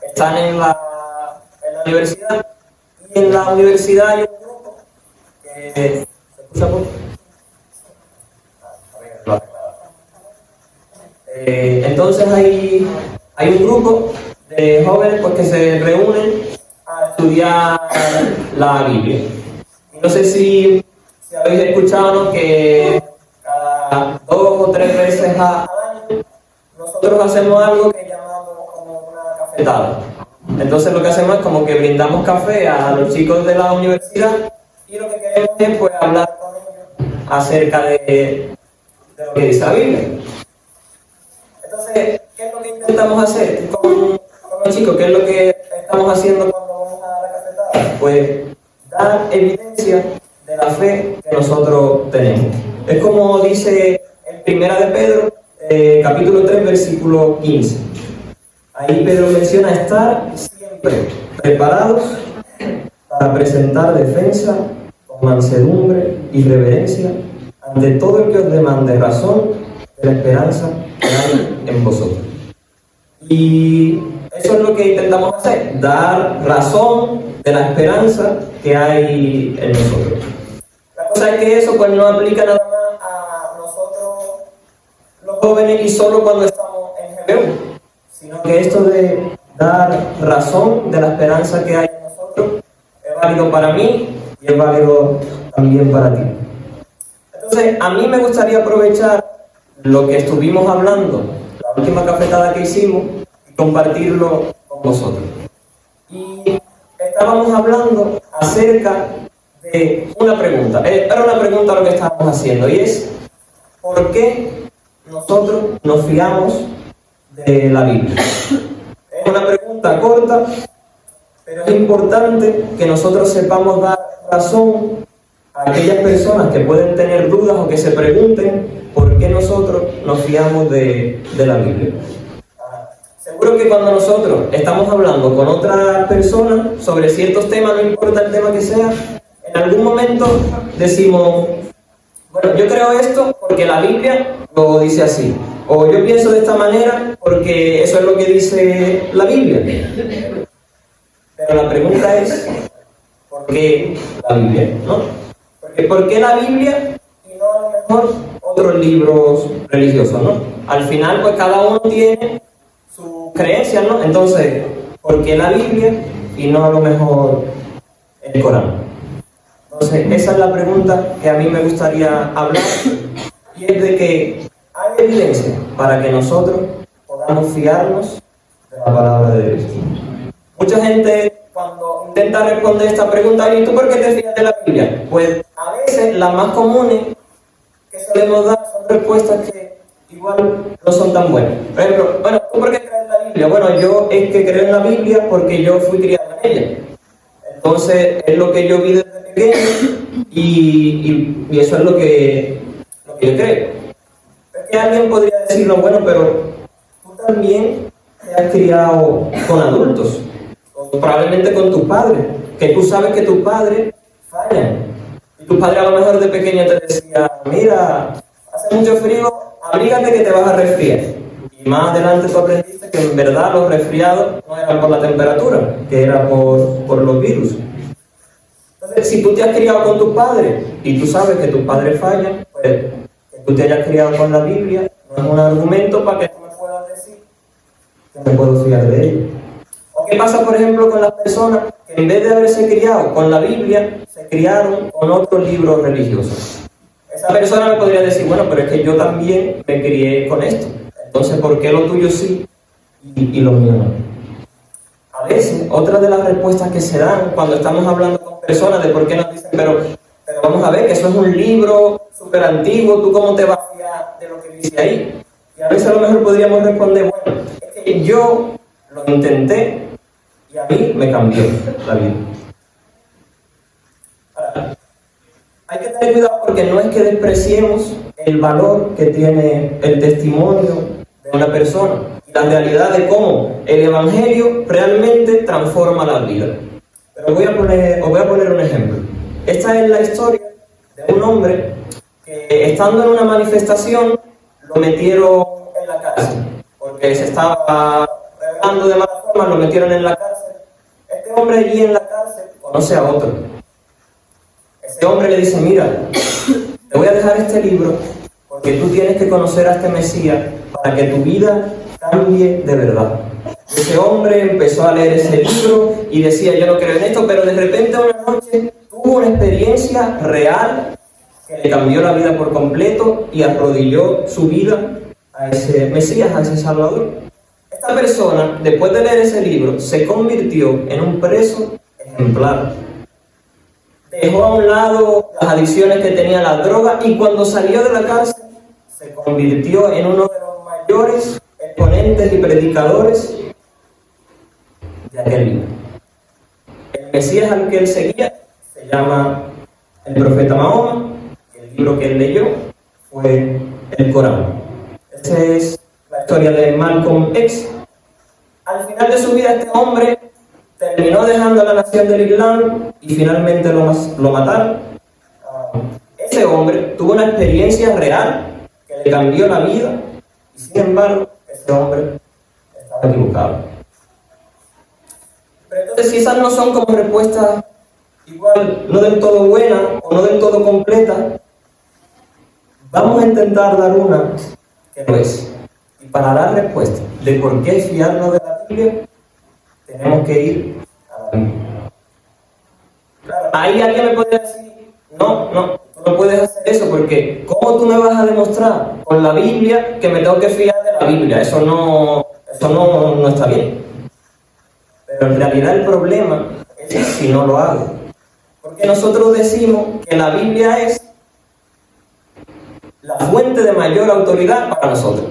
están en la universidad, y en la universidad hay un grupo que ¿se escucha poco? Entonces hay un grupo de jóvenes pues, que se reúnen a estudiar la Biblia. Y no sé si habéis escuchado, ¿no?, que cada 2 o 3 veces al año nosotros hacemos algo que llamamos como una cafetada. Entonces lo que hacemos es como que brindamos café a los chicos de la universidad y lo que queremos es pues, hablar con ellos acerca de lo que dice la Biblia. Entonces, ¿qué es lo que intentamos hacer con los chicos? ¿Qué es lo que estamos haciendo cuando vamos a la cafetada? Pues dar evidencia de la fe que nosotros tenemos. Es como dice en Primera de Pedro, capítulo 3, versículo 15. Ahí Pedro menciona estar siempre preparados para presentar defensa con mansedumbre y reverencia ante todo el que os demande razón de la esperanza que hay en vosotros. Y eso es lo que intentamos hacer, dar razón de la esperanza que hay en nosotros. La cosa es que eso pues no aplica nada más a nosotros los jóvenes y solo cuando estamos en GBU, sino que esto de dar razón de la esperanza que hay en nosotros es válido para mí y es válido también para ti. Entonces, a mí me gustaría aprovechar lo que estuvimos hablando, la última cafetada que hicimos, y compartirlo con vosotros. Y estábamos hablando acerca de una pregunta. Era una pregunta lo que estábamos haciendo, y es ¿por qué nosotros nos fiamos de la Biblia? Es una pregunta corta, pero es importante que nosotros sepamos dar razón a aquellas personas que pueden tener dudas o que se pregunten por qué nosotros nos fiamos de la Biblia. Seguro que cuando nosotros estamos hablando con otras personas sobre ciertos temas, no importa el tema que sea, en algún momento decimos, bueno, yo creo esto porque la Biblia lo dice así, o yo pienso de esta manera porque eso es lo que dice la Biblia. Pero la pregunta es, ¿por qué la Biblia? ¿No? Porque ¿por qué la Biblia y no a lo mejor otros libros religiosos, ¿no? Al final, pues cada uno tiene sus creencias, ¿no? Entonces, ¿por qué la Biblia y no a lo mejor el Corán? Entonces, esa es la pregunta que a mí me gustaría hablar, y es de que hay evidencia para que nosotros podamos fiarnos de la palabra de Dios. Mucha gente cuando intenta responder esta pregunta, ¿y tú por qué te fías de la Biblia? Pues a veces las más comunes que solemos dar son respuestas que igual no son tan buenas. Por ejemplo, bueno, ¿tú por qué crees en la Biblia? Bueno, yo es que creo en la Biblia porque yo fui criado en ella. Entonces es lo que yo vi desde pequeño y eso es lo que yo creo. Es que alguien podría decirlo, bueno, pero tú también te has criado con adultos, o probablemente con tus padres, que tú sabes que tus padres fallan. Y tu padre a lo mejor de pequeño te decía, mira, hace mucho frío, abrígate que te vas a resfriar. Y más adelante tú aprendiste que en verdad los resfriados no eran por la temperatura, que era por los virus. Entonces, si tú te has criado con tus padres y tú sabes que tus padres fallan, pues que tú te hayas criado con la Biblia no es un argumento para que tú me puedas decir que me puedo fiar de ellos. ¿O qué pasa, por ejemplo, con las personas que en vez de haberse criado con la Biblia, se criaron con otros libros religiosos? Esa persona me podría decir, bueno, pero es que yo también me crié con esto. Entonces, ¿por qué lo tuyo sí y lo mío no? A veces, otra de las respuestas que se dan cuando estamos hablando con personas de por qué nos dicen, pero vamos a ver, que eso es un libro súper antiguo, ¿tú cómo te vas a fiar de lo que dice ahí? Y a veces a lo mejor podríamos responder, bueno, es que yo lo intenté y a mí me cambió la vida. Ahora, hay que tener cuidado porque no es que despreciemos el valor que tiene el testimonio de una persona y la realidad de cómo el Evangelio realmente transforma la vida. Pero os voy a poner un ejemplo. Esta es la historia de un hombre que, estando en una manifestación, lo metieron en la cárcel porque se estaba hablando de mala forma, lo metieron en la cárcel. Este hombre allí en la cárcel conoce a otro. Ese hombre le dice, mira, te voy a dejar este libro porque tú tienes que conocer a este Mesías para que tu vida cambie de verdad. Ese hombre empezó a leer ese libro y decía, yo no creo en esto, pero de repente una noche tuvo una experiencia real que le cambió la vida por completo y arrodilló su vida a ese Mesías, a ese Salvador. Esta persona, después de leer ese libro, se convirtió en un preso ejemplar. Dejó a un lado las adicciones que tenía a la droga y cuando salió de la cárcel se convirtió en uno de los mayores exponentes y predicadores de aquel libro. El Mesías al que él seguía se llama el profeta Mahoma. El libro que él leyó fue el Corán. Esa es la historia de Malcolm X. Al final de su vida este hombre terminó dejando la nación del Islam y finalmente lo mataron. Ese hombre tuvo una experiencia real que le cambió la vida y sin embargo ese hombre estaba equivocado. Pero entonces si esas no son como respuestas igual no del todo buenas o no del todo completas, vamos a intentar dar una que lo es. Y para dar respuesta de por qué fiarnos de la Biblia, tenemos que ir a la Biblia. Claro, ahí alguien me puede decir, no, tú no puedes hacer eso porque ¿cómo tú me vas a demostrar con la Biblia que me tengo que fiar de la Biblia? Eso no está bien. Pero en realidad el problema es si no lo hago. Porque nosotros decimos que la Biblia es la fuente de mayor autoridad para nosotros.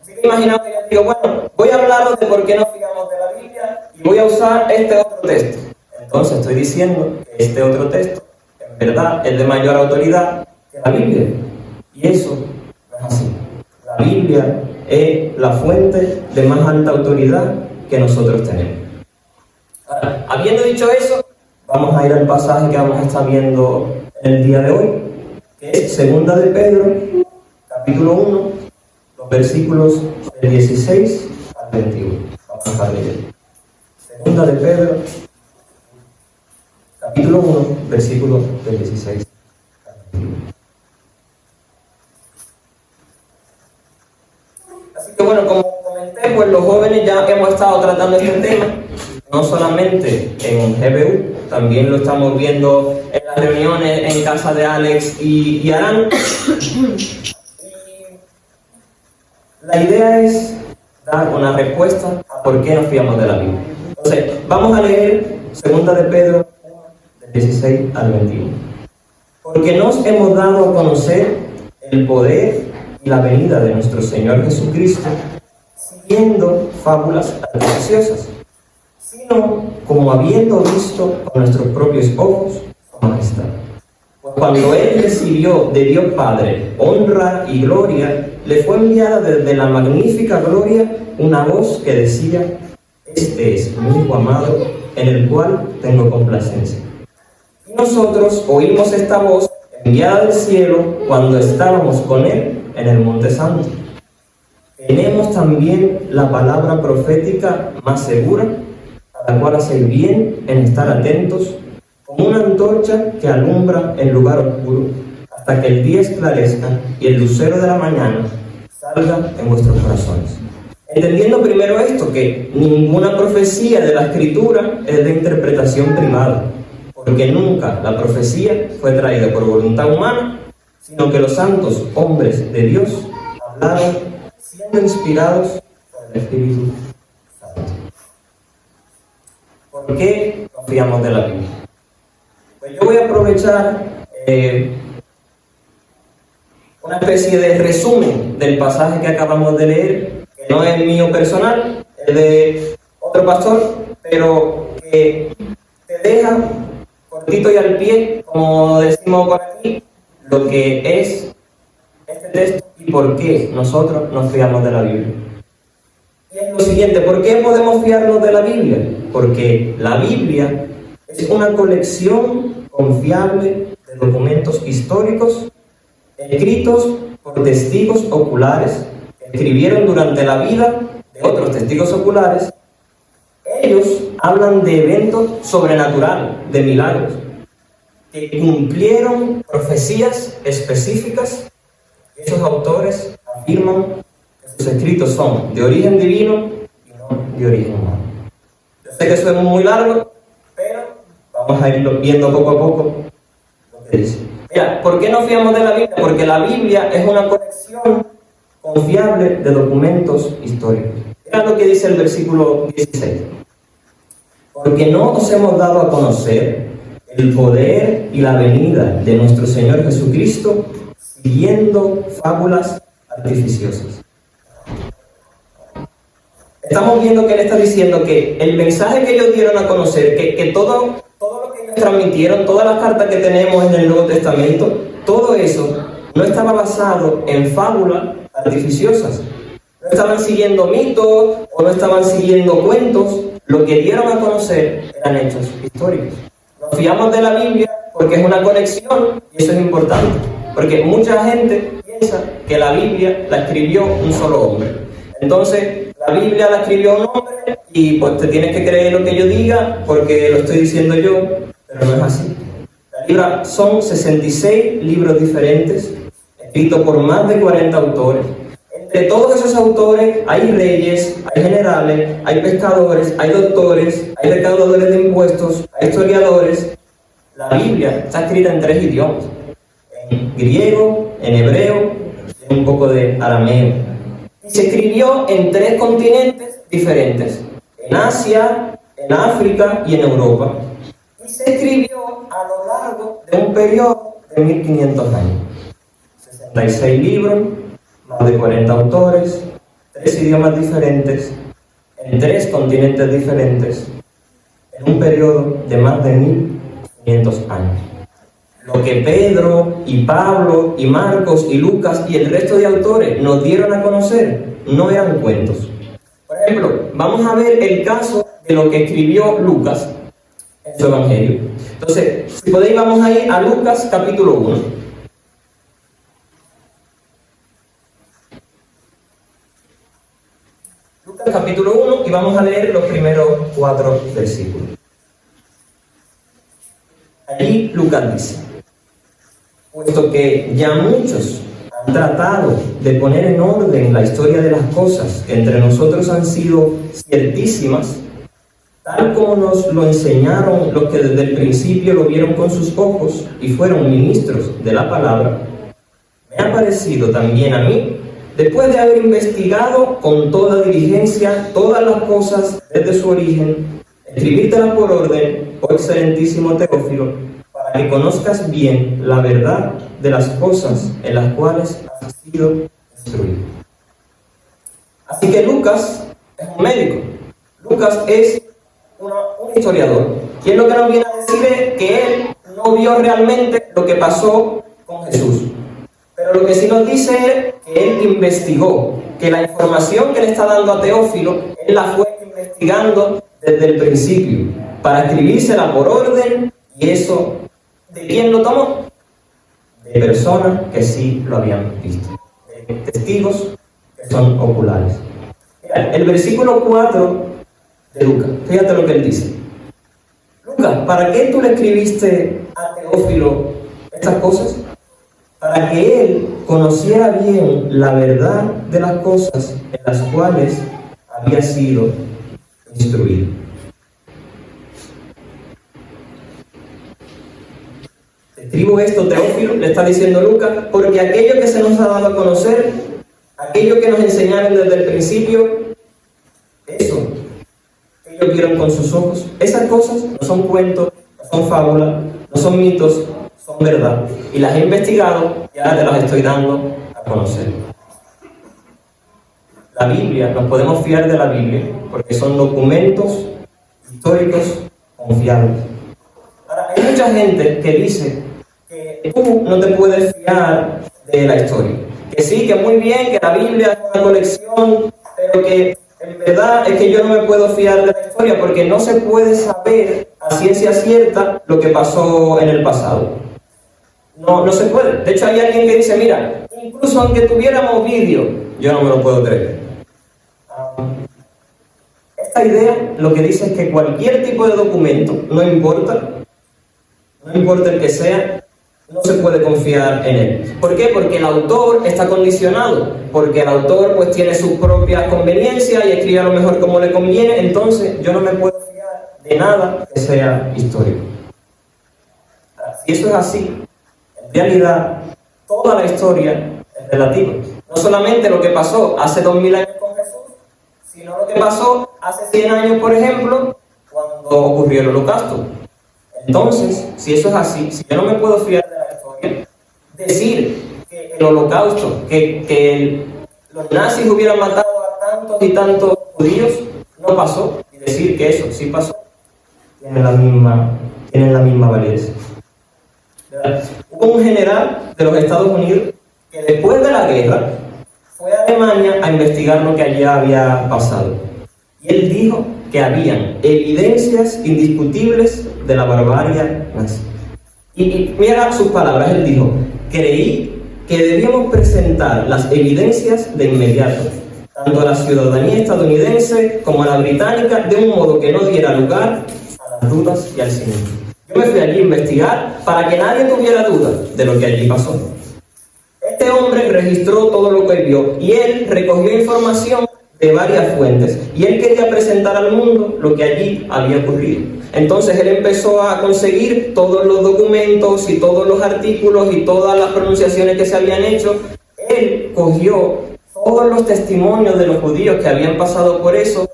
Así que imaginaos que yo digo, bueno, voy a hablaros de por qué nos fijamos de la Biblia y voy a usar este otro texto. Entonces estoy diciendo que este otro texto, en verdad, es de mayor autoridad que la Biblia. Y eso no es así. La Biblia es la fuente de más alta autoridad que nosotros tenemos. Ahora, habiendo dicho eso, vamos a ir al pasaje que vamos a estar viendo en el día de hoy, que es 2 de Pedro, capítulo 1, los versículos del 16 al 21. Vamos a estar leyendo. 2 de Pedro, capítulo 1, versículos del 16 al 21. Así que bueno, como comenté, pues los jóvenes ya hemos estado tratando este tema, no solamente en GBU, también lo estamos viendo en las reuniones en casa de Alex y Arán. La idea es dar una respuesta a por qué nos fiamos de la Biblia. Entonces, vamos a leer 2 de Pedro, del 16 al 21. Porque nos hemos dado a conocer el poder y la venida de nuestro Señor Jesucristo, siguiendo fábulas artificiosas, sino como habiendo visto con nuestros propios ojos su majestad. Pues cuando Él recibió de Dios Padre honra y gloria, le fue enviada desde la magnífica gloria una voz que decía: este es mi Hijo amado, en el cual tengo complacencia. Y nosotros oímos esta voz enviada del cielo cuando estábamos con Él en el Monte Santo. Tenemos también la palabra profética más segura, a la cual hacéis bien en estar atentos, como una antorcha que alumbra el lugar oscuro, hasta que el día esclarezca y el lucero de la mañana salga en vuestros corazones. Entendiendo primero esto, que ninguna profecía de la Escritura es de interpretación privada, porque nunca la profecía fue traída por voluntad humana, sino que los santos hombres de Dios hablaron siendo inspirados por el Espíritu Santo. ¿Por qué nos fiamos de la Biblia? Pues yo voy a aprovechar una especie de resumen del pasaje que acabamos de leer, que no es mío personal, es de otro pastor, pero que te deja cortito y al pie, como decimos por aquí, lo que es este texto y por qué nosotros nos fiamos de la Biblia. Y es lo siguiente: ¿por qué podemos fiarnos de la Biblia? Porque la Biblia es una colección confiable de documentos históricos escritos por testigos oculares que escribieron durante la vida de otros testigos oculares ellos hablan de eventos sobrenaturales, de milagros, que cumplieron profecías específicas. Esos autores afirman que sus escritos son de origen divino y no de origen humano. Yo sé que eso es muy largo, pero vamos a irlo viendo poco a poco lo que dice. Mira, ¿por qué nos fiamos de la Biblia? Porque la Biblia es una colección confiable de documentos históricos. Mira lo que dice el versículo 16. Porque no os hemos dado a conocer el poder y la venida de nuestro Señor Jesucristo siguiendo fábulas artificiosas. Estamos viendo que él está diciendo que el mensaje que ellos dieron a conocer, que todo lo que ellos transmitieron, todas las cartas que tenemos en el Nuevo Testamento, todo eso no estaba basado en fábulas artificiosas. No estaban siguiendo mitos o no estaban siguiendo cuentos. Lo que dieron a conocer eran hechos históricos. Nos fiamos de la Biblia porque es una conexión y eso es importante. Porque mucha gente piensa que la Biblia la escribió un solo hombre. Entonces, la Biblia la escribió un hombre y pues te tienes que creer lo que yo diga porque lo estoy diciendo yo, pero no es así. La Biblia son 66 libros diferentes, escritos por más de 40 autores. Entre todos esos autores hay reyes, hay generales, hay pescadores, hay doctores, hay recaudadores de impuestos, hay historiadores. La Biblia está escrita en 3 idiomas, en griego, en hebreo y en un poco de arameo. Y se escribió en 3 continentes diferentes, en Asia, en África y en Europa. Y se escribió a lo largo de un periodo de 1500 años. 66 libros, más de 40 autores, 3 idiomas diferentes, en 3 continentes diferentes, en un periodo de más de 1500 años. Lo que Pedro y Pablo y Marcos y Lucas y el resto de autores nos dieron a conocer no eran cuentos. Por ejemplo, vamos a ver el caso de lo que escribió Lucas en su evangelio. Entonces, si podéis, vamos a ir a Lucas capítulo 1. Lucas capítulo 1 y vamos a leer los primeros 4 versículos. Allí Lucas dice: puesto que ya muchos han tratado de poner en orden la historia de las cosas que entre nosotros han sido ciertísimas, tal como nos lo enseñaron los que desde el principio lo vieron con sus ojos y fueron ministros de la palabra, me ha parecido también a mí, después de haber investigado con toda diligencia todas las cosas desde su origen, escribírtelas por orden, oh excelentísimo Teófilo, para que conozcas bien la verdad de las cosas en las cuales has sido instruido. Así que Lucas es un médico. Lucas es un historiador. Y él lo que nos viene a decir es que él no vio realmente lo que pasó con Jesús. Pero lo que sí nos dice es que él investigó, que la información que le está dando a Teófilo, él la fue investigando desde el principio, para escribírsela por orden, y eso, ¿de quién lo tomó? De personas que sí lo habían visto, de testigos que son oculares. Mira, el versículo 4 de Lucas, fíjate lo que él dice. Lucas, ¿para qué tú le escribiste a Teófilo estas cosas? Para que él conociera bien la verdad de las cosas en las cuales había sido instruido. Te escribo esto, Teófilo, le está diciendo Lucas, porque aquello que se nos ha dado a conocer, aquello que nos enseñaron desde el principio, eso que ellos vieron con sus ojos, esas cosas no son cuentos, no son fábulas, no son mitos, son verdad. Y las he investigado y ahora te las estoy dando a conocer. La Biblia, nos podemos fiar de la Biblia porque son documentos históricos confiables. Ahora, hay mucha gente que dice que tú no te puedes fiar de la historia. Que sí, que muy bien, que la Biblia es una colección, pero que en verdad es que yo no me puedo fiar de la historia porque no se puede saber a ciencia cierta lo que pasó en el pasado. No se puede. De hecho, hay alguien que dice, mira, incluso aunque tuviéramos vídeo, yo no me lo puedo creer. Esta idea lo que dice es que cualquier tipo de documento, no importa el que sea, no se puede confiar en él. ¿Por qué? Porque el autor está condicionado, porque el autor pues tiene sus propias conveniencias y escribe a lo mejor como le conviene, entonces yo no me puedo fiar de nada que sea histórico. Si eso es así, en realidad toda la historia es relativa. No solamente lo que pasó hace 2000 años con Jesús, sino lo que pasó hace 100 años, por ejemplo, cuando ocurrió el Holocausto. Entonces, si eso es así, si yo no me puedo fiar de la historia, decir que el Holocausto, que los nazis hubieran matado a tantos y tantos judíos, no pasó, y decir que eso sí pasó, tienen la misma validez. Hubo un general de los Estados Unidos que después de la guerra fue a Alemania a investigar lo que allá había pasado. Y él dijo que habían evidencias indiscutibles de la barbarie nazi. Y mira sus palabras, él dijo: creí que debíamos presentar las evidencias de inmediato, tanto a la ciudadanía estadounidense como a la británica, de un modo que no diera lugar a las dudas y al silencio. Yo me fui allí a investigar para que nadie tuviera dudas de lo que allí pasó. Este hombre registró todo lo que vio y él recogió información de varias fuentes y él quería presentar al mundo lo que allí había ocurrido. Entonces él empezó a conseguir todos los documentos y todos los artículos y todas las pronunciaciones que se habían hecho. Él cogió todos los testimonios de los judíos que habían pasado por eso.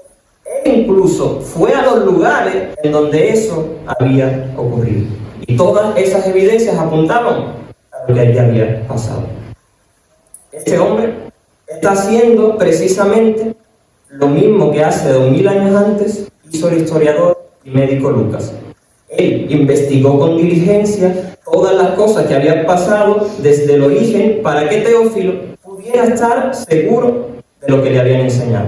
Él incluso fue a los lugares en donde eso había ocurrido. Y todas esas evidencias apuntaban a lo que allí había pasado. Este hombre está haciendo precisamente lo mismo que hace 2000 años antes hizo el historiador y médico Lucas. Él investigó con diligencia todas las cosas que habían pasado desde el origen para que Teófilo pudiera estar seguro de lo que le habían enseñado.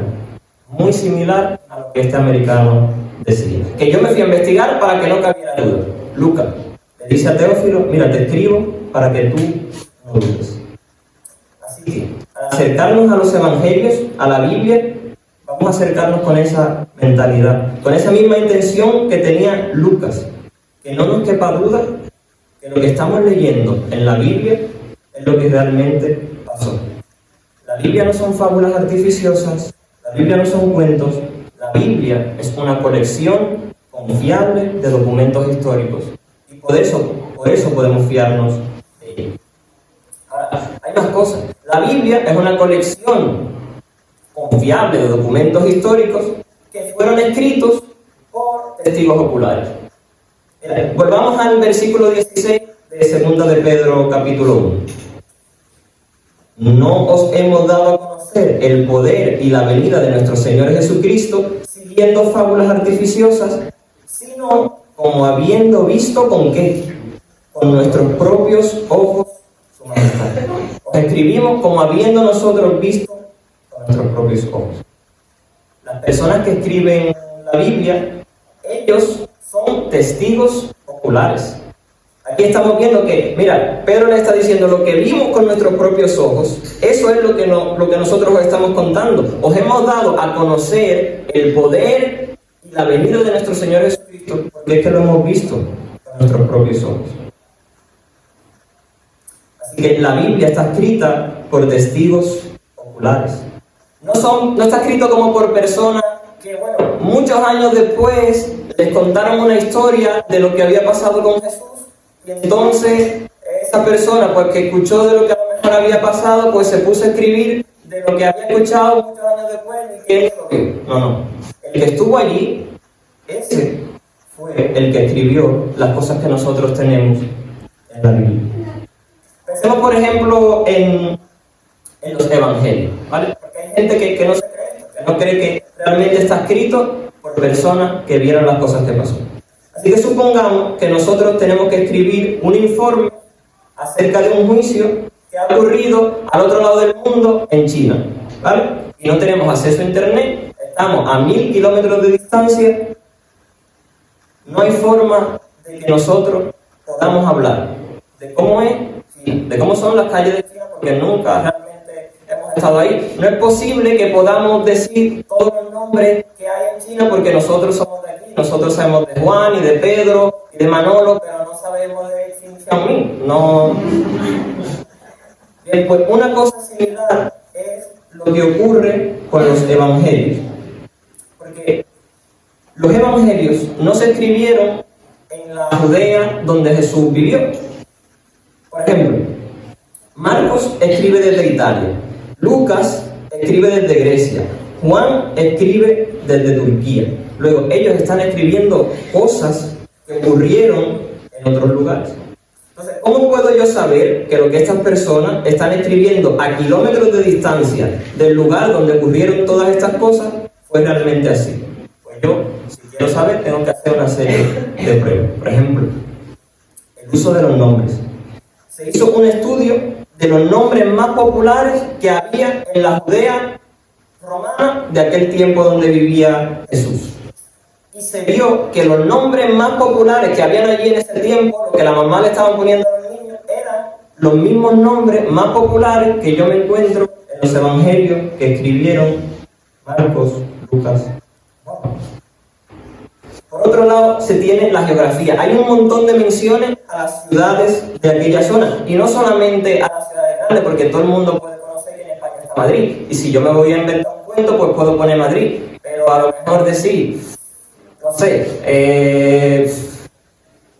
Muy similar a lo que este americano decía. Que yo me fui a investigar para que no cabiera duda. Lucas le dice a Teófilo: mira, te escribo para que tú no dudes. Así que, al acercarnos a los evangelios, a la Biblia, vamos a acercarnos con esa mentalidad, con esa misma intención que tenía Lucas, que no nos quepa duda que lo que estamos leyendo en la Biblia es lo que realmente pasó. La Biblia no son fábulas artificiosas, la Biblia no son cuentos, la Biblia es una colección confiable de documentos históricos y por eso podemos fiarnos de ella. Ahora, hay más cosas. La Biblia es una colección confiable de documentos históricos que fueron escritos por testigos oculares. Volvamos al versículo 16 de 2 de Pedro capítulo 1. No os hemos dado a conocer el poder y la venida de nuestro Señor Jesucristo siguiendo fábulas artificiosas, sino como habiendo visto ¿con qué? Con nuestros propios ojos su majestad. Os escribimos como habiendo nosotros visto con nuestros propios ojos. Las personas que escriben la Biblia, ellos son testigos oculares. Aquí estamos viendo que, mira, Pedro le está diciendo lo que vimos con nuestros propios ojos. Eso es lo que nosotros os estamos contando. Os hemos dado a conocer el poder y la venida de nuestro Señor Jesucristo, porque es que lo hemos visto con nuestros propios ojos. Así que la Biblia está escrita por testigos oculares. No está escrito como por personas que, bueno, muchos años después les contaron una historia de lo que había pasado con Jesús. Y entonces esa persona, pues, que escuchó de lo que a lo mejor había pasado, pues se puso a escribir de lo que había escuchado muchos años después y que él lo vio. No. El que estuvo allí, ese fue el que escribió las cosas que nosotros tenemos en la Biblia. Pensemos, por ejemplo, en los evangelios, ¿vale? Porque hay gente que no se cree, que no cree que realmente está escrito por personas que vieron las cosas que pasó. Así que supongamos que nosotros tenemos que escribir un informe acerca de un juicio que ha ocurrido al otro lado del mundo, en China, ¿vale? Y no tenemos acceso a internet, estamos a 1000 kilómetros de distancia, no hay forma de que nosotros podamos hablar de cómo es, de cómo son las calles de China, porque nunca realmente hemos estado ahí. No es posible que podamos decir todos los nombres que hay en China porque nosotros somos de aquí. Nosotros sabemos de Juan y de Pedro y de Manolo, pero no sabemos de Xin Xiaoming. No. Bien, pues una cosa similar es lo que ocurre con los evangelios. Porque los evangelios no se escribieron en la Judea donde Jesús vivió. Por ejemplo, Marcos escribe desde Italia, Lucas escribe desde Grecia, Juan escribe desde Turquía. Luego, ellos están escribiendo cosas que ocurrieron en otros lugares. Entonces, ¿cómo puedo yo saber que lo que estas personas están escribiendo a kilómetros de distancia del lugar donde ocurrieron todas estas cosas fue realmente así? Pues yo, si quiero saber, tengo que hacer una serie de pruebas. Por ejemplo, el uso de los nombres. Se hizo un estudio de los nombres más populares que había en la Judea romana de aquel tiempo donde vivía Jesús. Y se vio que los nombres más populares que habían allí en ese tiempo, lo que la mamá le estaban poniendo a los niños, eran los mismos nombres más populares que yo me encuentro en los evangelios que escribieron Marcos, Lucas. Por otro lado, se tiene la geografía. Hay un montón de menciones a las ciudades de aquella zona. Y no solamente a las ciudades grandes, porque todo el mundo puede conocer que en España está Madrid. Y si yo me voy a inventar un cuento, pues puedo poner Madrid. Pero a lo mejor decir, no sé,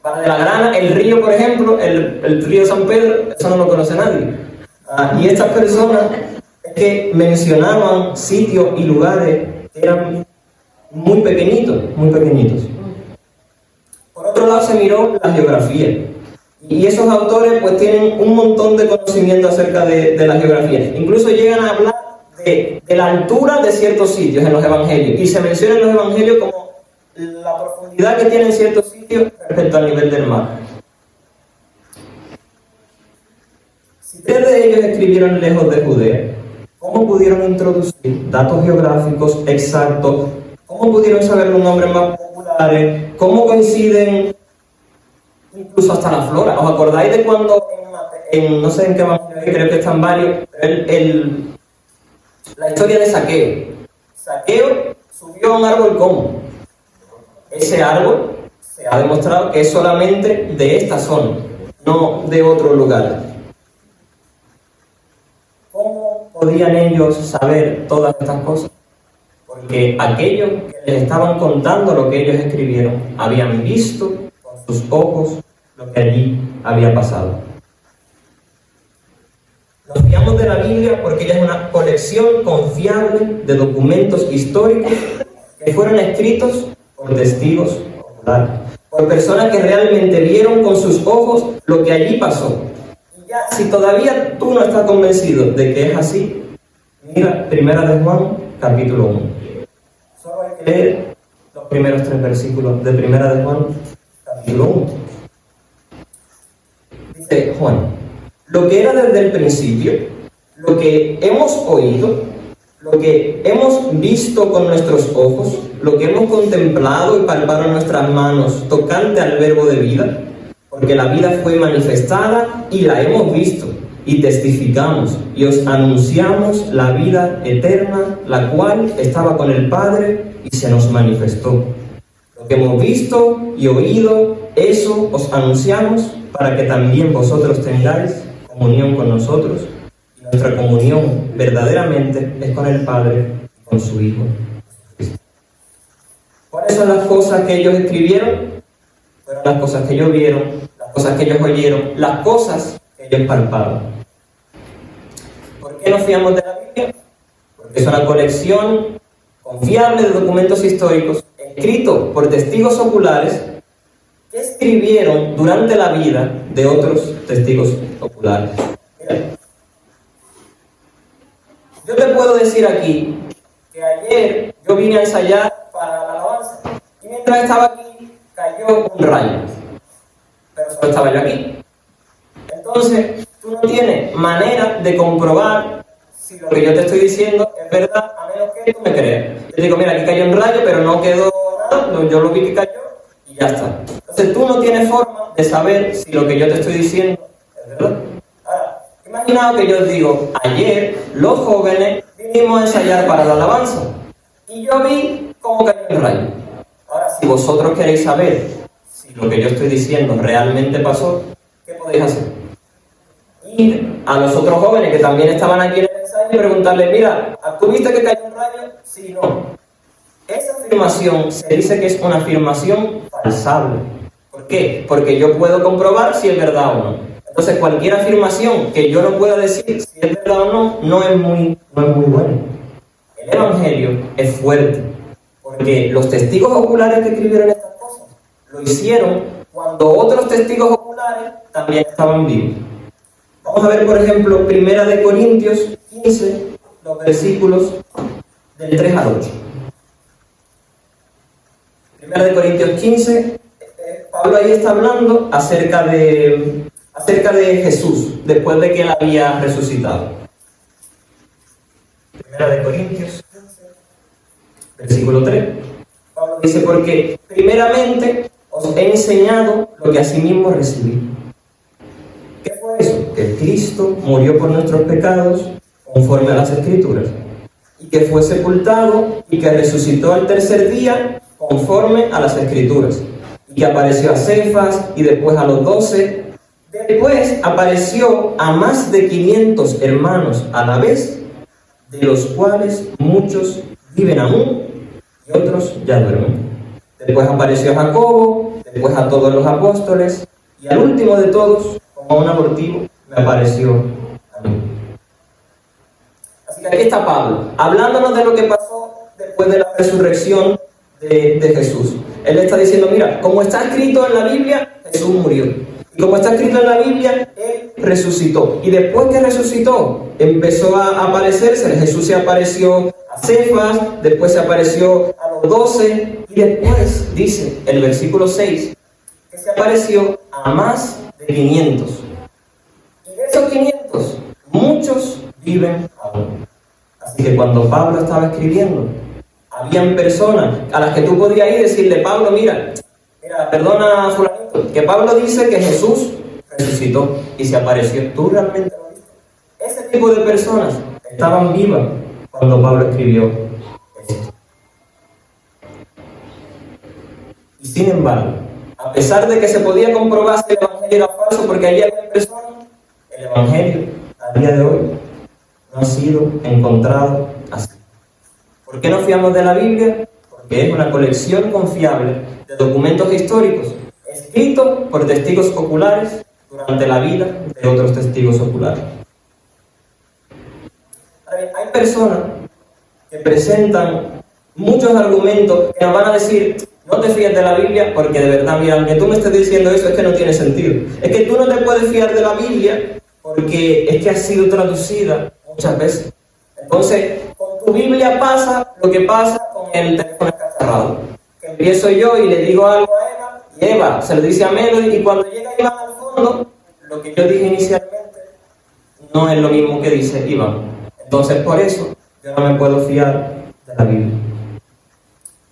para de la Grana, el río, por ejemplo, el río San Pedro, eso no lo conoce nadie. Y estas personas es que mencionaban sitios y lugares que eran muy pequeñitos, muy pequeñitos. Por otro lado se miró la geografía. Y esos autores pues tienen un montón de conocimiento acerca de la geografía. Incluso llegan a hablar de la altura de ciertos sitios en los evangelios. Y se menciona en los evangelios como la profundidad que tienen ciertos sitios respecto al nivel del mar. Si tres de ellos escribieron lejos de Judea, ¿cómo pudieron introducir datos geográficos exactos? ¿Cómo pudieron saber los nombres más populares? ¿Cómo coinciden incluso hasta la flora? ¿Os acordáis de cuando no sé en qué evangelio, creo que están varios, la historia de Zaqueo? Zaqueo subió a un árbol ¿cómo? Ese árbol se ha demostrado que es solamente de esta zona, no de otros lugares. ¿Cómo podían ellos saber todas estas cosas? Porque aquellos que les estaban contando lo que ellos escribieron habían visto con sus ojos lo que allí había pasado. Nos fiamos de la Biblia porque ella es una colección confiable de documentos históricos que fueron escritos por testigos oculares, por personas que realmente vieron con sus ojos lo que allí pasó. Y ya, si todavía tú no estás convencido de que es así, mira 1 de Juan, capítulo 1. Solo hay que leer los primeros 3 versículos de 1 de Juan, capítulo 1. Dice Juan, lo que era desde el principio, lo que hemos oído, lo que hemos visto con nuestros ojos, lo que hemos contemplado y palpado en nuestras manos tocante al verbo de vida, porque la vida fue manifestada y la hemos visto, y testificamos y os anunciamos la vida eterna, la cual estaba con el Padre y se nos manifestó. Lo que hemos visto y oído, eso os anunciamos para que también vosotros tengáis comunión con nosotros. Y nuestra comunión verdaderamente es con el Padre y con su Hijo Jesucristo. ¿Cuáles son las cosas que ellos escribieron? Fueron las cosas que ellos vieron, las cosas que ellos oyeron, las cosas que ellos palparon. ¿Por qué nos fiamos de la Biblia? Porque es una colección confiable de documentos históricos escritos por testigos oculares que escribieron durante la vida de otros testigos oculares. Mira, yo te puedo decir aquí que ayer yo vine a ensayar para la alabanza y mientras estaba aquí cayó un rayo, pero solo estaba yo aquí. Entonces, tú no tienes manera de comprobar si lo que yo te estoy diciendo es verdad, a menos que tú me creas. Yo digo, mira, aquí cayó un rayo, pero no quedó nada, yo lo vi que cayó y ya está. Entonces, tú no tienes forma de saber si lo que yo te estoy diciendo es verdad. Ahora, Imaginaos que yo os digo, ayer los jóvenes vinimos a ensayar para la alabanza y yo vi cómo cayó el rayo. Ahora, si vosotros queréis saber si lo que yo estoy diciendo realmente pasó, ¿qué podéis hacer? Ir a los otros jóvenes que también estaban aquí en el ensayo y preguntarles, mira, ¿tú viste que cayó un rayo? Sí, no. Esa afirmación se dice que es una afirmación falsable. ¿Por qué? Porque yo puedo comprobar si es verdad o no. Entonces, cualquier afirmación que yo no pueda decir si es verdad o no, no es muy buena. El Evangelio es fuerte, porque los testigos oculares que escribieron estas cosas lo hicieron cuando otros testigos oculares también estaban vivos. Vamos a ver, por ejemplo, 1 Corintios 15, los versículos del 3 al 8. 1 Corintios 15, Pablo ahí está hablando acerca de Jesús, después de que él había resucitado. 1 Corintios 15, versículo 3. Pablo dice, porque primeramente os he enseñado lo que asimismo recibí. ¿Qué fue eso? Que Cristo murió por nuestros pecados conforme a las Escrituras, y que fue sepultado y que resucitó al tercer día conforme a las Escrituras, y que apareció a Cefas y después a los 12. Después apareció a más de 500 hermanos a la vez, de los cuales muchos viven aún y otros ya duermen. Después apareció a Jacobo, después a todos los apóstoles, y al último de todos, como un abortivo, me apareció a mí. Así que aquí está Pablo, hablándonos de lo que pasó después de la resurrección de Jesús. Él está diciendo, mira, como está escrito en la Biblia, Jesús murió. Y como está escrito en la Biblia, Él resucitó. Y después que resucitó, empezó a aparecerse. Jesús se apareció a Cefas, después se apareció a los 12, y después, dice el versículo 6, que se apareció a más de 500. Y de esos 500, muchos viven aún. Así que cuando Pablo estaba escribiendo, habían personas a las que tú podías ir y decirle, Pablo, mira, perdona a fulanito, que Pablo dice que Jesús resucitó y se apareció. ¿Tú realmente lo viste? Ese tipo de personas estaban vivas cuando Pablo escribió esto. Y sin embargo, a pesar de que se podía comprobar si el Evangelio era falso, porque allí había personas, el Evangelio a día de hoy no ha sido encontrado así. ¿Por qué nos fiamos de la Biblia? Porque es una colección confiable de documentos históricos escritos por testigos oculares durante la vida de otros testigos oculares. Hay personas que presentan muchos argumentos que nos van a decir, no te fíes de la Biblia porque de verdad, mira, aunque tú me estés diciendo eso, es que no tiene sentido. Es que tú no te puedes fiar de la Biblia porque es que ha sido traducida muchas veces. Entonces, con tu Biblia pasa lo que pasa con el teléfono escacharrado. Que empiezo yo y le digo algo a Eva, y Eva se lo dice a Melody, y cuando llega Iván al fondo, lo que yo dije inicialmente no es lo mismo que dice Iván. Entonces, por eso, yo no me puedo fiar de la Biblia.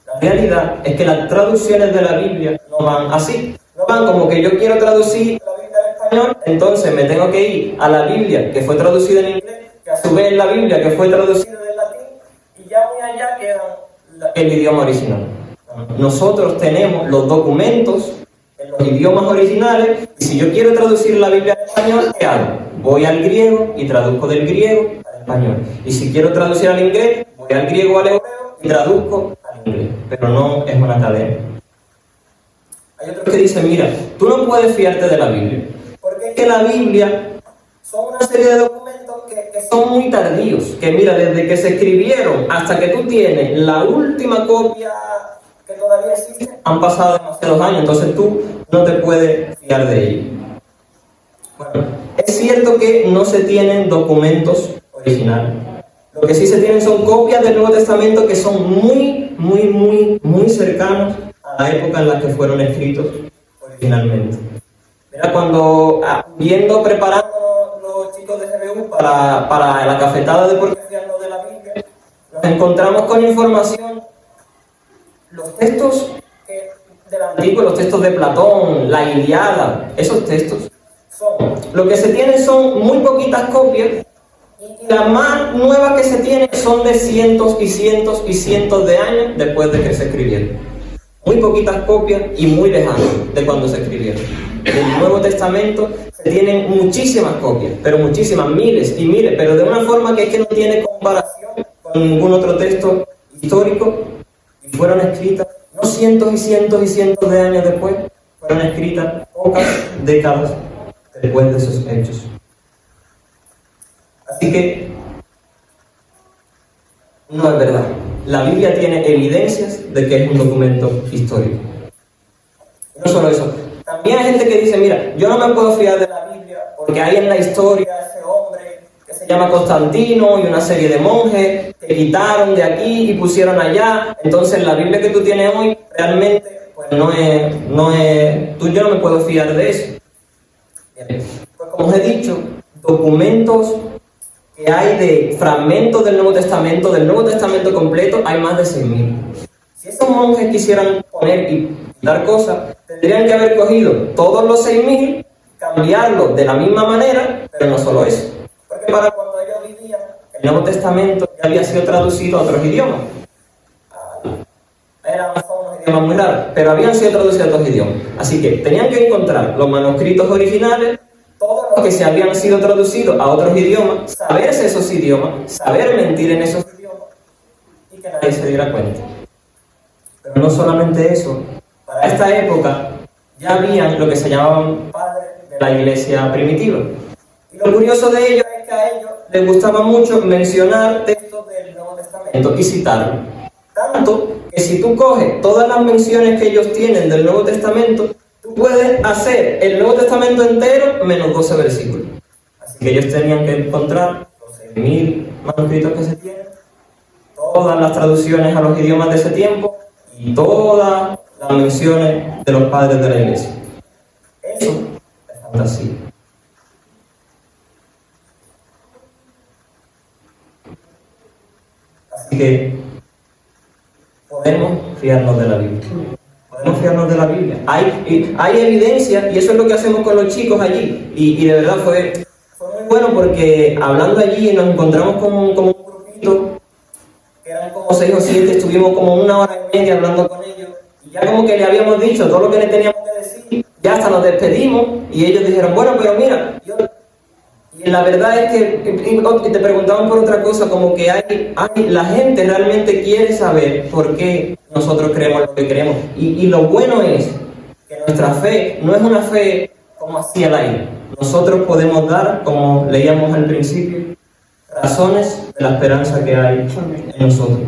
La realidad es que las traducciones de la Biblia no van así. No van como que yo quiero traducir la Biblia al español, entonces me tengo que ir a la Biblia que fue traducida en inglés, que a su vez la Biblia que fue traducida en latín, y ya muy allá queda el idioma original. Nosotros tenemos los documentos en los idiomas originales, y si yo quiero traducir la Biblia al español, ¿qué hago? Voy al griego y traduzco del griego al español. Y si quiero traducir al inglés, voy al griego o al hebreo y traduzco al inglés. Pero no es una cadena. Hay otros que dicen, mira, tú no puedes fiarte de la Biblia, porque es que la Biblia son una serie de documentos que son muy tardíos, que mira, desde que se escribieron hasta que tú tienes la última copia que todavía existe, han pasado demasiados años, entonces tú no te puedes fiar de ellos. Bueno, es cierto que no se tienen documentos originales. Lo que sí se tienen son copias del Nuevo Testamento que son muy cercanos a la época en la que fueron escritos originalmente. Mira, cuando preparando los chicos de GBU para la cafetada de por qué fiarnos de la Biblia, nos encontramos con información. Los textos del Antiguo, los textos de Platón, la Ilíada, esos textos Lo que se tiene son muy poquitas copias y las más nuevas que se tienen son de cientos y cientos y cientos de años después de que se escribieron. Muy poquitas copias y muy lejanas de cuando se escribieron. Del Nuevo Testamento se tienen muchísimas copias, pero muchísimas, miles y miles, pero de una forma que es que no tiene comparación con ningún otro texto histórico, y fueron escritas no cientos y cientos y cientos de años después, fueron escritas pocas décadas después de esos hechos. Así que no es verdad. La Biblia tiene evidencias de que es un documento histórico. Y no solo eso, también hay gente que dice, mira, yo no me puedo fiar de la Biblia porque hay en la historia ese hombre que se llama Constantino y una serie de monjes que quitaron de aquí y pusieron allá, entonces la Biblia que tú tienes hoy realmente pues yo no me puedo fiar de eso. Bien, pues como os he dicho, documentos que hay de fragmentos del Nuevo Testamento completo, hay más de 6.000. Si esos monjes quisieran poner y quitar cosas, tendrían que haber cogido todos los 6.000, cambiarlos de la misma manera, pero no solo eso. Porque para cuando ellos vivían, el Nuevo Testamento ya había sido traducido a otros idiomas. Eran unos idiomas muy raros, pero habían sido traducidos a otros idiomas. Así que tenían que encontrar los manuscritos originales, todos los que se habían sido traducidos a otros idiomas, saberse esos idiomas, saber mentir en esos idiomas y que nadie se diera cuenta. Pero no solamente eso, para esta época ya habían lo que se llamaban padres de la iglesia primitiva. Y lo curioso de ello es que a ellos les gustaba mucho mencionar textos del Nuevo Testamento y citarlos. Tanto que si tú coges todas las menciones que ellos tienen del Nuevo Testamento, tú puedes hacer el Nuevo Testamento entero menos 12 versículos. Así que ellos tenían que encontrar los 6.000 manuscritos que se tienen, todas las traducciones a los idiomas de ese tiempo y todas las menciones de los padres de la iglesia. Eso es fantasía. Así que podemos fiarnos de la Biblia. Podemos fiarnos de la Biblia. Hay evidencia, y eso es lo que hacemos con los chicos allí. Y de verdad fue muy bueno porque hablando allí nos encontramos como un grupito, que eran como 6 o 7, estuvimos como 1 hora y media hablando con ellos, y ya como que le habíamos dicho todo lo que le teníamos que decir, ya hasta nos despedimos, y ellos dijeron, bueno, pero mira, y la verdad es que te preguntaban por otra cosa, como que la gente realmente quiere saber por qué nosotros creemos lo que creemos. Y lo bueno es que nuestra fe no es una fe como así al aire. Nosotros podemos dar, como leíamos al principio, razones de la esperanza que hay en nosotros.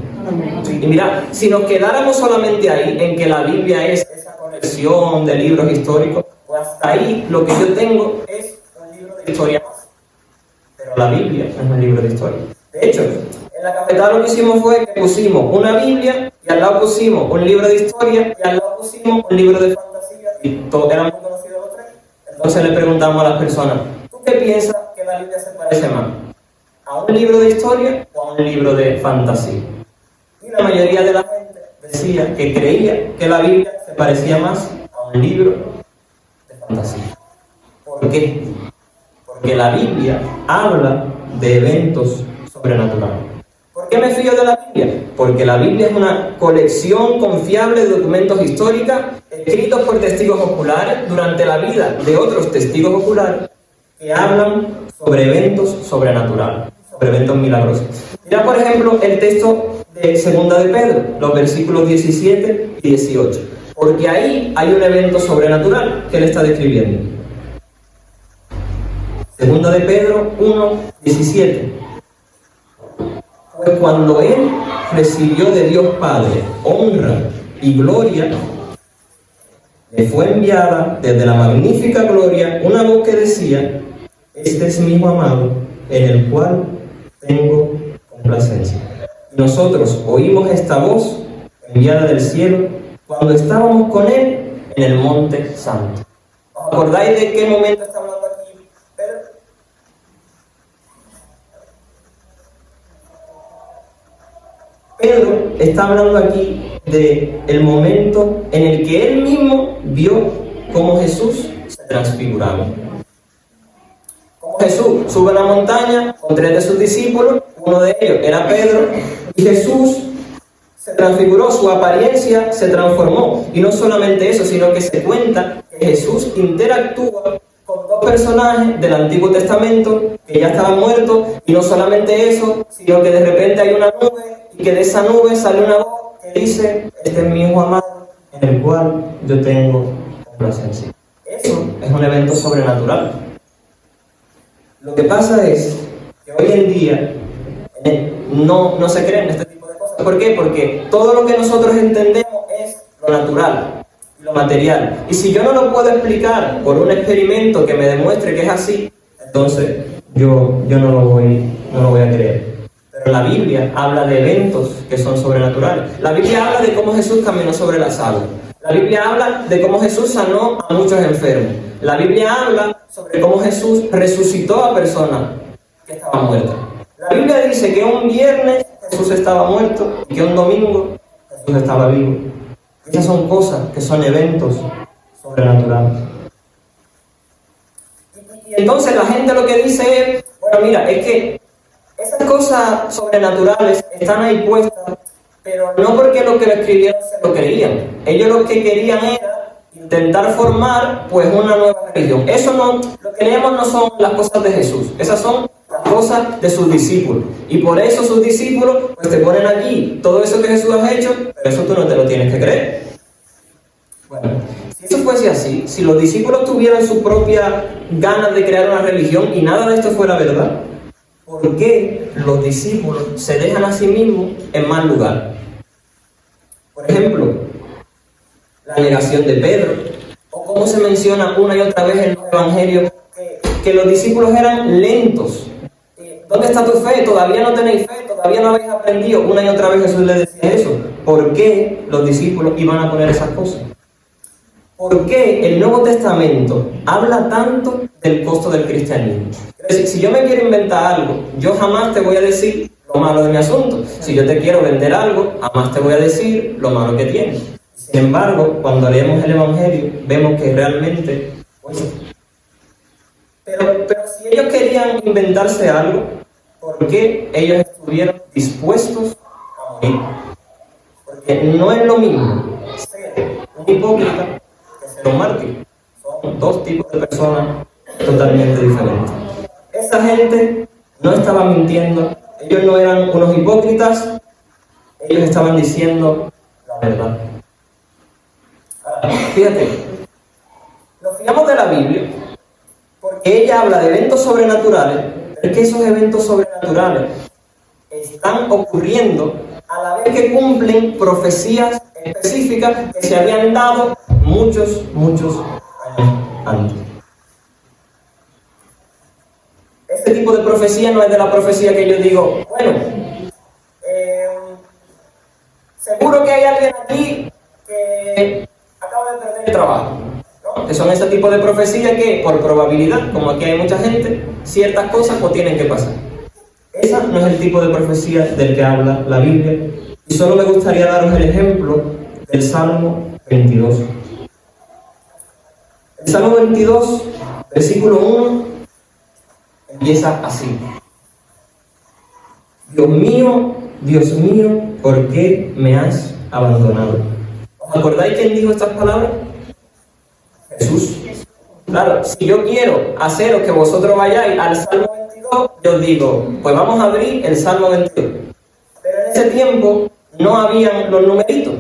Y mira, si nos quedáramos solamente ahí, en que la Biblia es esa colección de libros históricos, pues hasta ahí lo que yo tengo es un libro de historia más. Pero la Biblia no es un libro de historia. De hecho, en la cafetería lo que hicimos fue que pusimos una Biblia y al lado pusimos un libro de historia y al lado pusimos un libro de fantasía y todos eran muy conocidos los tres. Entonces le preguntamos a las personas, ¿tú qué piensas que la Biblia se parece más? ¿A un libro de historia o a un libro de fantasía? Y la mayoría de la gente decía que creía que la Biblia se parecía más a un libro de fantasía. ¿Por qué? Porque la Biblia habla de eventos sobrenaturales. ¿Por qué me fío de la Biblia? Porque la Biblia es una colección confiable de documentos históricos escritos por testigos oculares durante la vida de otros testigos oculares que hablan sobre eventos sobrenaturales, sobre eventos milagrosos. Mira, por ejemplo, el texto de Segunda de Pedro, los versículos 17 y 18. Porque ahí hay un evento sobrenatural que él está describiendo. Segunda de Pedro 1, 17. Pues cuando él recibió de Dios Padre honra y gloria, le fue enviada desde la magnífica gloria una voz que decía, este es mi hijo amado, en el cual tengo complacencia. Y nosotros oímos esta voz enviada del cielo cuando estábamos con él en el monte santo. ¿Os acordáis de qué momento está hablando aquí Pedro? Pedro está hablando aquí del momento en el que él mismo vio cómo Jesús se transfiguraba. Jesús sube a la montaña con 3 de sus discípulos, uno de ellos era Pedro, y Jesús se transfiguró, su apariencia se transformó. Y no solamente eso, sino que se cuenta que Jesús interactúa con 2 personajes del Antiguo Testamento que ya estaban muertos, y no solamente eso, sino que de repente hay una nube, y que de esa nube sale una voz que dice: este es mi Hijo amado, en el cual yo tengo complacencia. Eso es un evento sobrenatural. Lo que pasa es que hoy en día no se creen este tipo de cosas. ¿Por qué? Porque todo lo que nosotros entendemos es lo natural y lo material. Y si yo no lo puedo explicar por un experimento que me demuestre que es así, entonces yo no lo voy a creer. Pero la Biblia habla de eventos que son sobrenaturales. La Biblia habla de cómo Jesús caminó sobre las aguas. La Biblia habla de cómo Jesús sanó a muchos enfermos. La Biblia habla sobre cómo Jesús resucitó a personas que estaban muertas. La Biblia dice que un viernes Jesús estaba muerto y que un domingo Jesús estaba vivo. Esas son cosas que son eventos sobrenaturales. Y entonces la gente lo que dice es: bueno, mira, es que esas cosas sobrenaturales están ahí puestas, pero no porque los que lo escribieron se lo creían. Ellos lo que querían era intentar formar pues una nueva religión. Eso no, lo que leemos no son las cosas de Jesús, esas son las cosas de sus discípulos. Y por eso sus discípulos pues te ponen aquí todo eso que Jesús ha hecho, pero eso tú no te lo tienes que creer. Bueno, si eso fuese así, si los discípulos tuvieran su propia ganas de crear una religión y nada de esto fuera verdad, ¿por qué los discípulos se dejan a sí mismos en mal lugar? Por ejemplo, la negación de Pedro, o cómo se menciona una y otra vez en los evangelios que los discípulos eran lentos. ¿Dónde está tu fe? Todavía no tenéis fe, todavía no habéis aprendido. Una y otra vez Jesús les decía eso. ¿Por qué los discípulos iban a poner esas cosas? ¿Por qué el Nuevo Testamento habla tanto del costo del cristianismo? Es decir, si yo me quiero inventar algo, yo jamás te voy a decir lo malo de mi asunto. Si yo te quiero vender algo, jamás te voy a decir lo malo que tienes. Sin embargo, cuando leemos el Evangelio, vemos que realmente... Pero si ellos querían inventarse algo, ¿por qué ellos estuvieron dispuestos a morir? Porque no es lo mismo ser un hipócrita que ser un mártir. Son 2 tipos de personas totalmente diferentes. Esa gente no estaba mintiendo, ellos no eran unos hipócritas, ellos estaban diciendo la verdad. Ahora, fíjate, nos fijamos de la Biblia porque ella habla de eventos sobrenaturales, pero es que esos eventos sobrenaturales están ocurriendo a la vez que cumplen profecías específicas que se habían dado muchos años antes. Este tipo de profecía no es de la profecía que yo digo, bueno, seguro que hay alguien aquí que acaba de perder el trabajo, ¿no? Que son ese tipo de profecías que por probabilidad, como aquí hay mucha gente, ciertas cosas pues tienen que pasar. Esa no es el tipo de profecía del que habla la Biblia. Y solo me gustaría daros el ejemplo del Salmo 22. El Salmo 22, versículo 1, empieza así: Dios mío, ¿por qué me has abandonado? ¿Os acordáis quién dijo estas palabras? Jesús. Claro, si yo quiero haceros que vosotros vayáis al Salmo 22, yo os digo, pues vamos a abrir el Salmo 22. Pero en ese tiempo no habían los numeritos.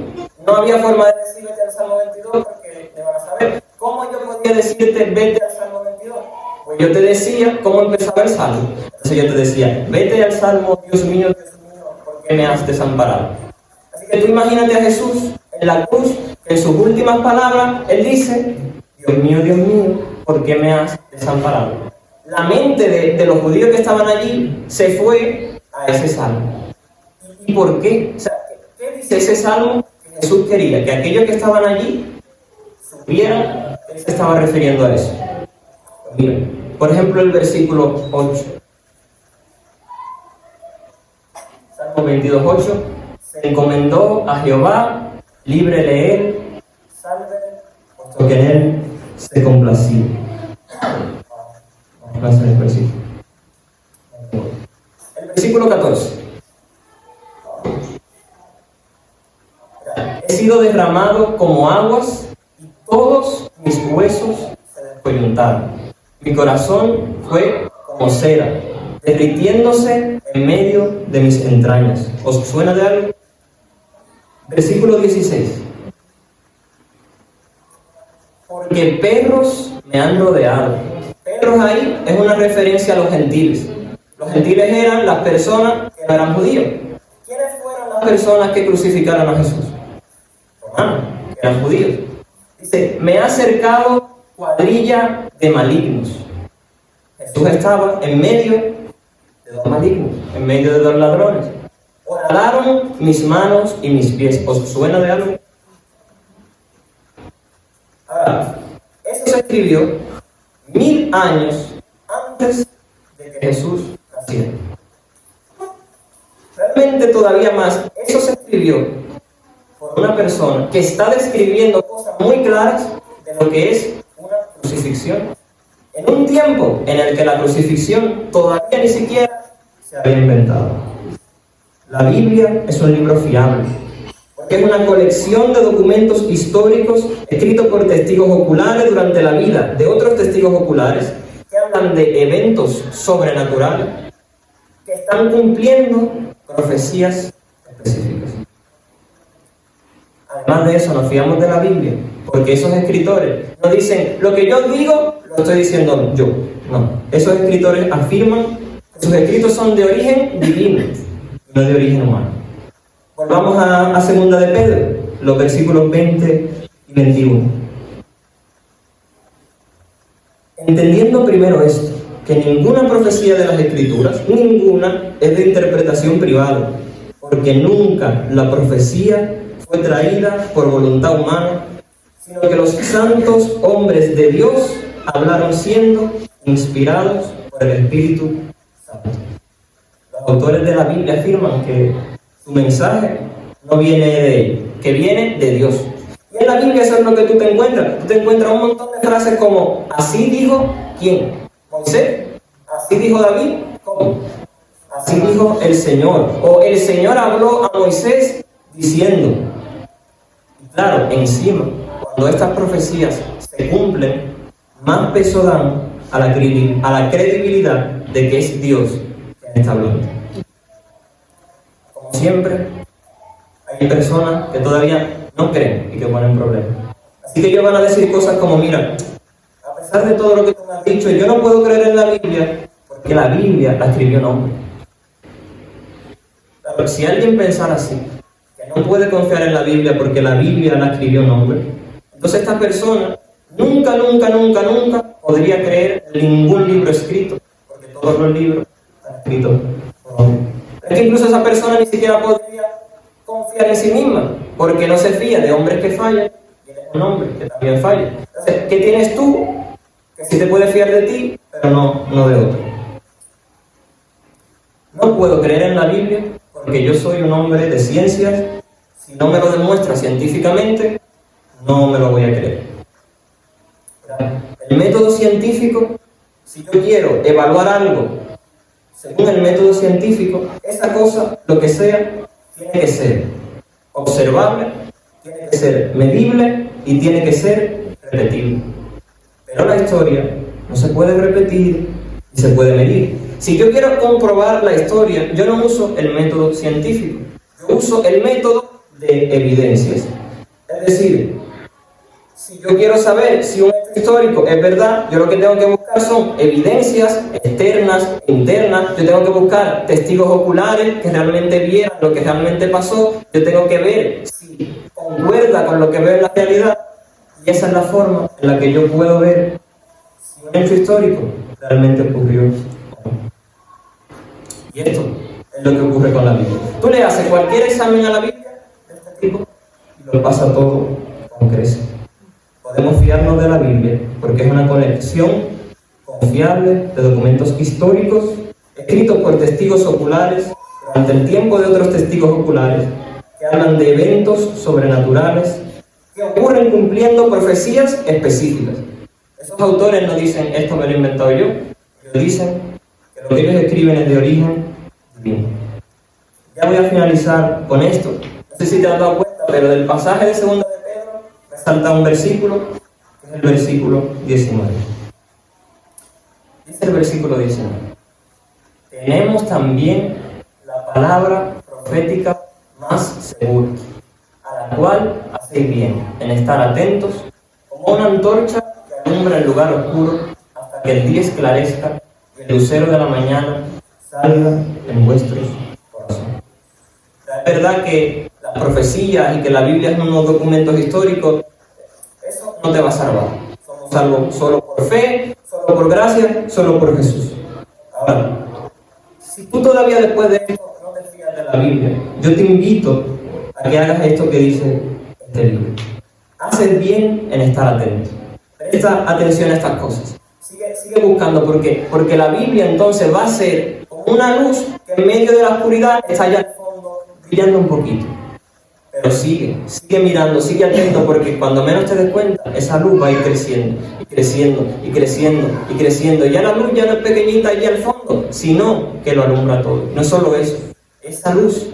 No había forma de decirte al Salmo 22 porque te van a saber. ¿Cómo yo podía decirte vete al Salmo 22? Pues yo te decía cómo empezaba el Salmo. Entonces yo te decía, vete al Salmo, Dios mío, ¿por qué me has desamparado? Así que tú imagínate a Jesús en la cruz, que en sus últimas palabras, Él dice, Dios mío, ¿por qué me has desamparado? La mente de los judíos que estaban allí se fue a ese Salmo. ¿Y por qué? O sea, ¿qué dice ese Salmo? Que Jesús quería que aquellos que estaban allí supieran que Él se estaba refiriendo a eso. Pues mira, por ejemplo, el versículo 8. Salmo 22, 8. Se encomendó a Jehová, líbrele Él, sálvele, puesto que en Él se complacía. Vamos a hacer el versículo. Versículo 14. He sido derramado como aguas y todos mis huesos se descoyuntaron. Mi corazón fue como cera, derritiéndose en medio de mis entrañas. ¿Os suena de algo? Versículo 16. Porque perros me han rodeado. Perros ahí es una referencia a los gentiles. Los gentiles eran las personas que no eran judíos. ¿Quiénes fueron las personas que crucificaron a Jesús? Romanos, que eran judíos. Dice, me ha acercado cuadrilla de malignos. Jesús estaba en medio de dos malignos, en medio de dos ladrones. Horadaron mis manos y mis pies. ¿Os suena de algo? Ahora, eso se escribió 1000 años antes de que Jesús naciera. Realmente todavía más, eso se escribió por una persona que está describiendo cosas muy claras de lo que es una crucifixión. En un tiempo en el que la crucifixión todavía ni siquiera se había inventado. La Biblia es un libro fiable, porque es una colección de documentos históricos escritos por testigos oculares durante la vida de otros testigos oculares que hablan de eventos sobrenaturales que están cumpliendo profecías específicas. Además de eso, nos fiamos de la Biblia, porque esos escritores no dicen lo que yo digo, lo estoy diciendo yo. No, esos escritores afirman que sus escritos son de origen divino, no de origen humano. Volvamos a segunda de Pedro, los versículos 20 y 21. Entendiendo primero esto, que ninguna profecía de las Escrituras, ninguna, es de interpretación privada, porque nunca la profecía fue traída por voluntad humana, sino que los santos hombres de Dios hablaron siendo inspirados por el Espíritu Santo. Los autores de la Biblia afirman que su mensaje no viene de ellos, que viene de Dios. Y en la Biblia eso es lo que tú te encuentras. Tú te encuentras un montón de frases como, así dijo, ¿quién? Moisés. Así dijo David, ¿cómo? Así dijo el Señor. O el Señor habló a Moisés diciendo. Y claro, encima, cuando estas profecías se cumplen, más peso dan a la credibilidad de que es Dios quien está hablando. Como siempre, hay personas que todavía no creen y que ponen problemas. Así que ellos van a decir cosas como, mira, a pesar de todo lo que tú me has dicho, yo no puedo creer en la Biblia porque la Biblia la escribió un hombre. Pero si alguien pensara así, que no puede confiar en la Biblia porque la Biblia la escribió un hombre, entonces esta persona nunca podría creer en ningún libro escrito, porque todos los libros están escritos por hombres. Es que incluso esa persona ni siquiera podría confiar en sí misma, porque no se fía de hombres que fallan y de un hombre que también falla. Entonces, ¿qué tienes tú? Que sí te puedes fiar de ti, pero no de otro. No puedo creer en la Biblia porque yo soy un hombre de ciencias. Si no me lo demuestra científicamente, no me lo voy a creer. El método científico, si yo quiero evaluar algo según el método científico, esa cosa, lo que sea, tiene que ser observable, tiene que ser medible y tiene que ser repetible. Pero la historia no se puede repetir ni se puede medir. Si yo quiero comprobar la historia, yo no uso el método científico, yo uso el método de evidencias. Es decir, si yo quiero saber si un hecho histórico es verdad, yo lo que tengo que buscar son evidencias externas, internas. Yo tengo que buscar testigos oculares que realmente vieran lo que realmente pasó. Yo tengo que ver si concuerda con lo que veo en la realidad. Y esa es la forma en la que yo puedo ver si un hecho histórico realmente ocurrió. Y esto es lo que ocurre con la Biblia. Tú le haces cualquier examen a la Biblia de este tipo y lo pasa todo con creces. Podemos fiarnos de la Biblia porque es una colección confiable de documentos históricos escritos por testigos oculares durante el tiempo de otros testigos oculares que hablan de eventos sobrenaturales que ocurren cumpliendo profecías específicas. Esos autores no dicen esto me lo he inventado yo, ellos dicen que lo que ellos escriben es de origen divino. Ya voy a finalizar con esto. No sé si te has dado cuenta, pero del pasaje de 2 de Pedro me salta un versículo, que es el versículo 19. Dice el versículo 19. Tenemos también la palabra profética más segura, a la cual hacéis bien en estar atentos como una antorcha que alumbra el lugar oscuro hasta que el día esclarezca y el lucero de la mañana salga en vuestros corazones. Es verdad que las profecías y que la Biblia es unos documentos históricos, eso no te va a salvar. Somos salvos solo por fe, solo por gracia, solo por Jesús. Ahora, si tú todavía después de esto no te fías de la Biblia, yo te invito a que hagas esto que dice este libro. Haces bien en estar atento. Presta atención a estas cosas. Sigue buscando, porque la Biblia entonces va a ser como una luz que en medio de la oscuridad está allá al fondo brillando un poquito. Pero sigue mirando, sigue atento, porque cuando menos te des cuenta, esa luz va a ir creciendo, y creciendo, y creciendo, y creciendo. Y ya la luz ya no es pequeñita allí al fondo, sino que lo alumbra todo. No solo eso, esa luz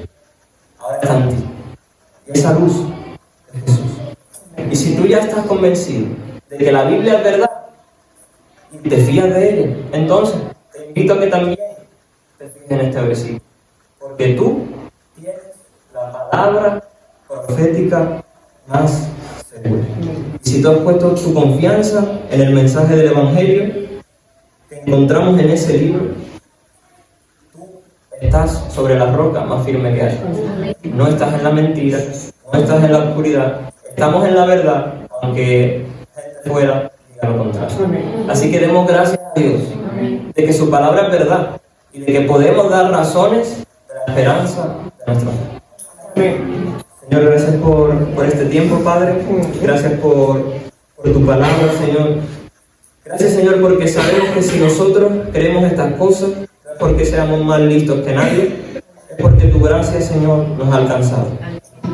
ahora está en ti. Y esa luz es Jesús. Y si tú ya estás convencido de que la Biblia es verdad, y te fías de ella, entonces te invito a que también te fijes en este versículo. Porque tú tienes la palabra profética más segura. Y si tú has puesto tu confianza en el mensaje del Evangelio que encontramos en ese libro, tú estás sobre la roca más firme que hay. No estás en la mentira, no estás en la oscuridad, estamos en la verdad, aunque gente fuera diga lo contrario. Así que demos gracias a Dios de que su palabra es verdad y de que podemos dar razones de la esperanza de nuestra fe. Señor, gracias por este tiempo, Padre. Gracias por tu palabra, Señor. Gracias, Señor, porque sabemos que si nosotros creemos estas cosas, no es porque seamos más listos que nadie, es porque tu gracia, Señor, nos ha alcanzado.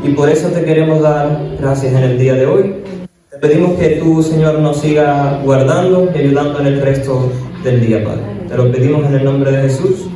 Y por eso te queremos dar gracias en el día de hoy. Te pedimos que tú, Señor, nos sigas guardando y ayudando en el resto del día, Padre. Te lo pedimos en el nombre de Jesús.